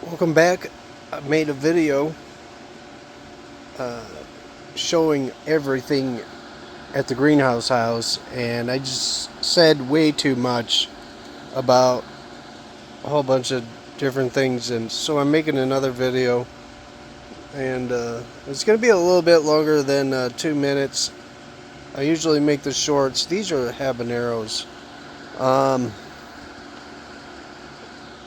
Welcome back. I made a video showing everything at the greenhouse house, and I just said way too much about a whole bunch of different things, and so I'm making another video, and it's going to be a little bit longer than 2 minutes. I usually make the shorts. These are habaneros. Um,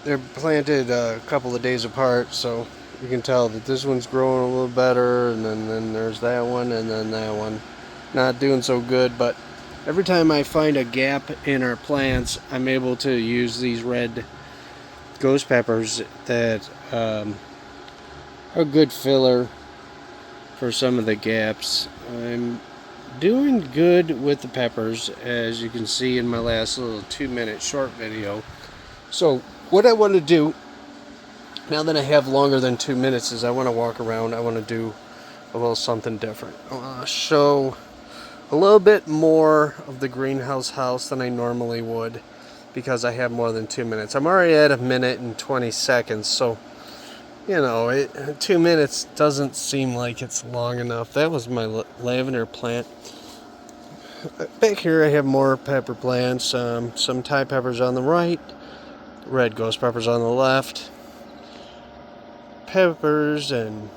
they're planted a couple of days apart, so you can tell that this one's growing a little better, and then there's that one, and then that one not doing so good. But every time I find a gap in our plants, I'm able to use these red ghost peppers that are a good filler for some of the gaps. I'm doing good with the peppers, as you can see in my last little 2-minute short video. So what I want to do now that I have longer than 2 minutes is I want to walk around. I want to do a little something different. I want to show a little bit more of the greenhouse house than I normally would, because I have more than 2 minutes. I'm already at 1 minute and 20 seconds, so 2 minutes doesn't seem like it's long enough. That was my lavender plant. Back here I have more pepper plants, some Thai peppers on the right, red ghost peppers on the left, peppers, and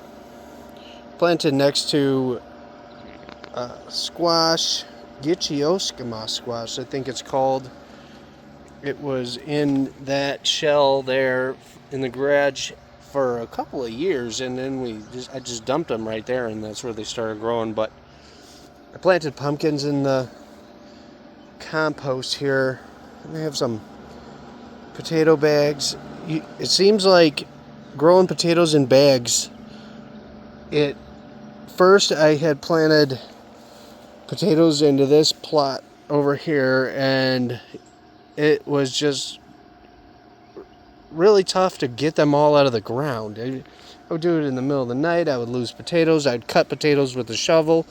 planted next to squash, Gitchioskama squash, I think it's called. It was in that shell there in the garage for a couple of years, and then I just dumped them right there, and that's where they started growing. But I planted pumpkins in the compost here. I have some potato bags. It seems like growing potatoes in bags, first I had planted potatoes into this plot over here, and it was just really tough to get them all out of the ground. I would do it in the middle of the night. I would lose potatoes. I'd cut potatoes with a shovel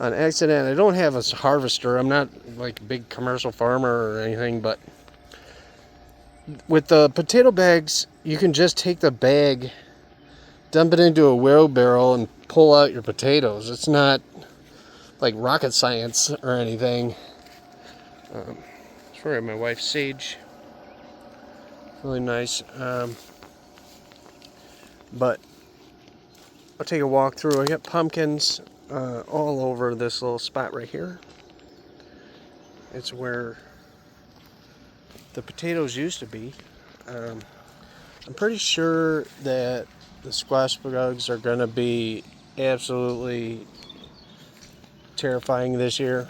on accident. I don't have a harvester. I'm not like a big commercial farmer or anything, but with the potato bags, you can just take the bag, dump it into a wheelbarrow, and pull out your potatoes. It's not like rocket science or anything. Sorry, my wife's sage. Really nice. But I'll take a walk through. I got pumpkins all over this little spot right here. It's where the potatoes used to be. I'm pretty sure that the squash bugs are going to be absolutely terrifying this year.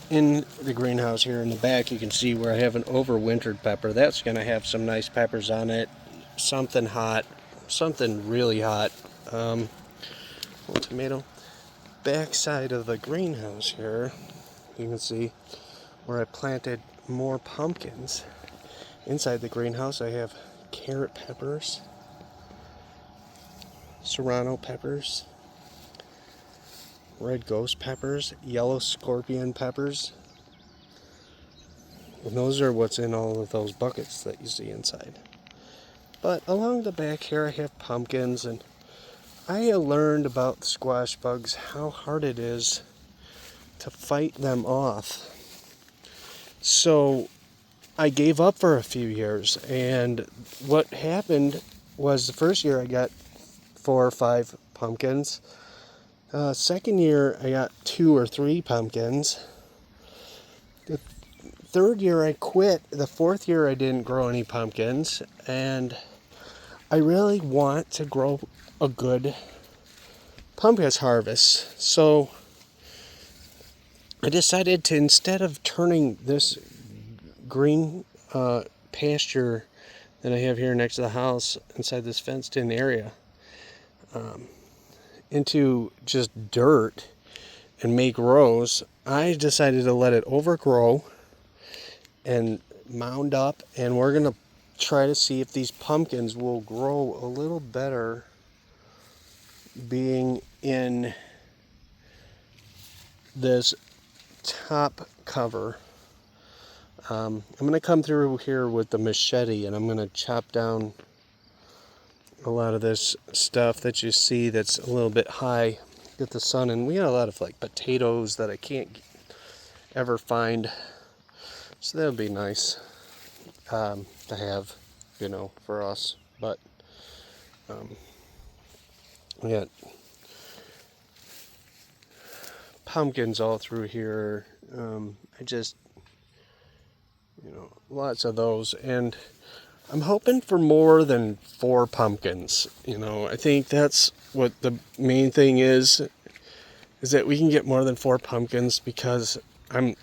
In the greenhouse here in the back, you can see where I have an overwintered pepper. That's going to have some nice peppers on it. Something hot, something really hot. Little tomato. Back side of the greenhouse here, you can see where I planted more pumpkins. Inside the greenhouse, I have carrot peppers, serrano peppers, red ghost peppers, yellow scorpion peppers. And those are what's in all of those buckets that you see inside. But along the back here, I have pumpkins, and I learned about squash bugs, how hard it is to fight them off. So I gave up for a few years, and what happened was the first year I got 4 or 5 pumpkins. Second year I got 2 or 3 pumpkins. The third year I quit. The fourth year I didn't grow any pumpkins, and I really want to grow a good pumpkin harvest. So I decided to, instead of turning this green pasture that I have here next to the house inside this fenced in area into just dirt and make rows, I decided to let it overgrow and mound up, and we're going to try to see if these pumpkins will grow a little better being in this top cover. I'm going to come through here with the machete, and I'm going to chop down a lot of this stuff that you see that's a little bit high, get the sun in. We got a lot of like potatoes that I can't ever find, so that would be nice to have, you know, for us. But we got pumpkins all through here. I just, you know, lots of those, and I'm hoping for more than 4 pumpkins. You know, I think that's what the main thing is that we can get more than 4 pumpkins, because I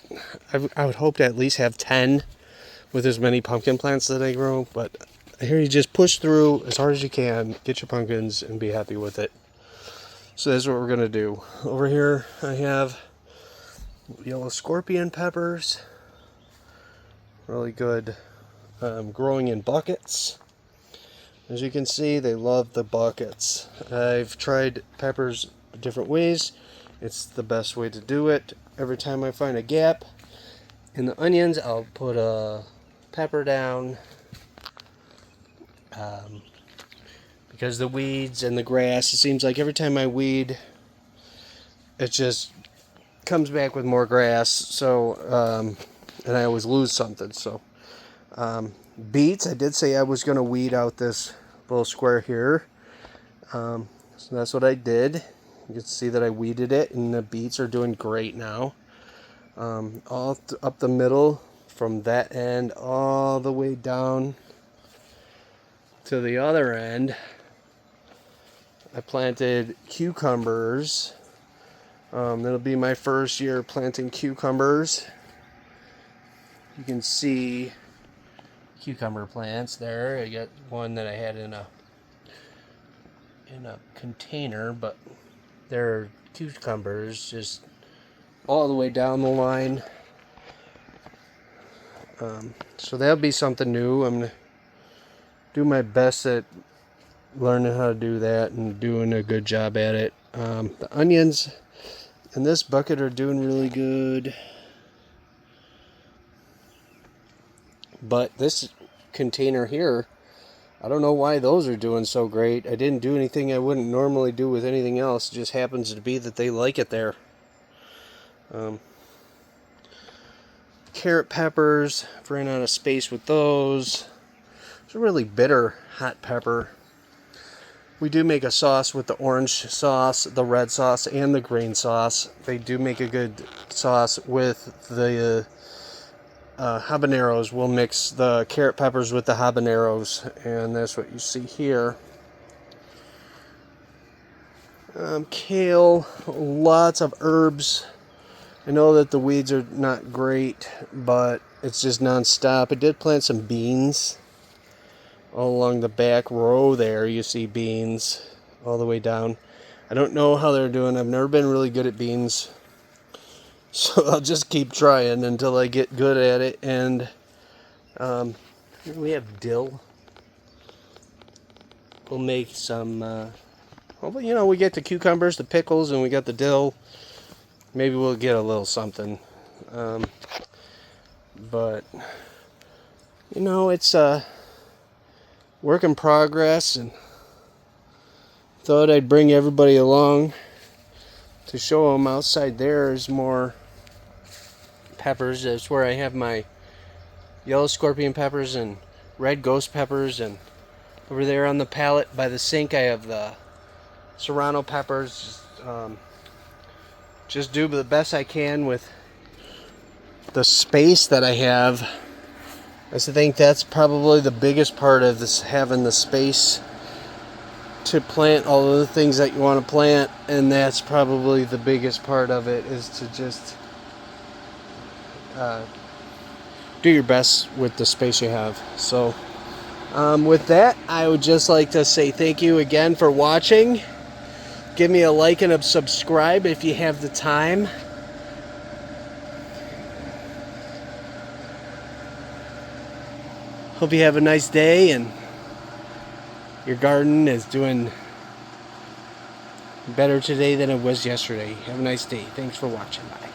would hope to at least have 10 with as many pumpkin plants that I grow. But I hear you just push through as hard as you can, get your pumpkins, and be happy with it. So that's what we're gonna do. Over here I have yellow scorpion peppers, really good. Growing in buckets. As you can see, they love the buckets. I've tried peppers different ways. It's the best way to do it. Every time I find a gap in the onions, I'll put a pepper down, because the weeds and the grass, it seems like every time I weed, it just comes back with more grass. So and I always lose something. So beets, I did say I was going to weed out this little square here. So that's what I did. You can see that I weeded it, and the beets are doing great now. All up the middle, from that end all the way down to the other end, I planted cucumbers. That'll be my first year planting cucumbers. You can see cucumber plants there. I got one that I had in a container, but they're cucumbers just all the way down the line. So that'll be something new. I'm gonna do my best at learning how to do that and doing a good job at it. The onions in this bucket are doing really good. But this container here, I don't know why those are doing so great. I didn't do anything I wouldn't normally do with anything else. It just happens to be that they like it there. Carrot peppers, I've ran out of space with those. It's a really bitter hot pepper. We do make a sauce with the orange sauce, the red sauce, and the green sauce. They do make a good sauce with the habaneros. We'll mix the carrot peppers with the habaneros, and that's what you see here. Kale, lots of herbs. I know that the weeds are not great, but it's just non-stop. I did plant some beans all along the back row there. You see beans all the way down. I don't know how they're doing. I've never been really good at beans, so I'll just keep trying until I get good at it. And we have dill. We'll make some, hopefully, you know, we get the cucumbers, the pickles, and we got the dill. Maybe we'll get a little something. But, you know, it's a work in progress, and thought I'd bring everybody along to show them. Outside there is more peppers. That's where I have my yellow scorpion peppers and red ghost peppers, and over there on the pallet by the sink I have the serrano peppers. Just do the best I can with the space that I have. I think that's probably the biggest part of this, having the space to plant all of the things that you want to plant, and that's probably the biggest part of it, is to just do your best with the space you have. So with that, I would just like to say thank you again for watching. Give me a like and a subscribe if you have the time. Hope you have a nice day, and your garden is doing better today than it was yesterday. Have a nice day. Thanks for watching. Bye.